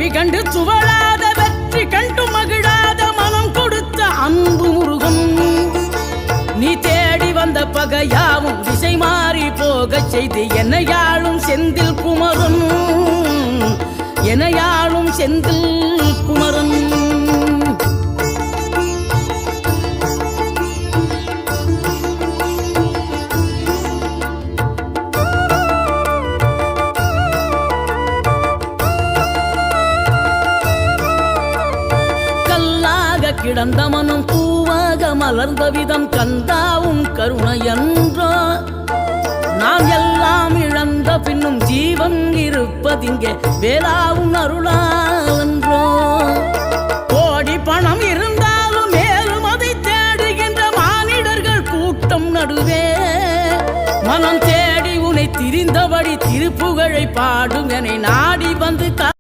வழி கண்டு துவளாத வெற்றி கண்டு மகிழாத மனம் கொடுத்த அன்பு முருகன். நீ தேடி வந்த பகையாவும் திசை மாறி போகச் செய்து என்னையாளும் செந்தில் குமரன், என்னையாளும் செந்தில் குமரன். கிடந்த மனம் பூவாக மலர்ந்த விதம் கந்தாவும் கருணை என்றோ. நாம் எல்லாம் இழந்த பின்னும் ஜீவன் இருப்பதிங்கே வேளாவும் அருளாவென்றோ. கோடி பணம் இருந்தாலும் மேலும் அதை தேடுகின்ற மானிடர்கள் கூட்டம் நடுவே மனம் தேடி உனை திரிந்தபடி திருப்புகழை பாடும் என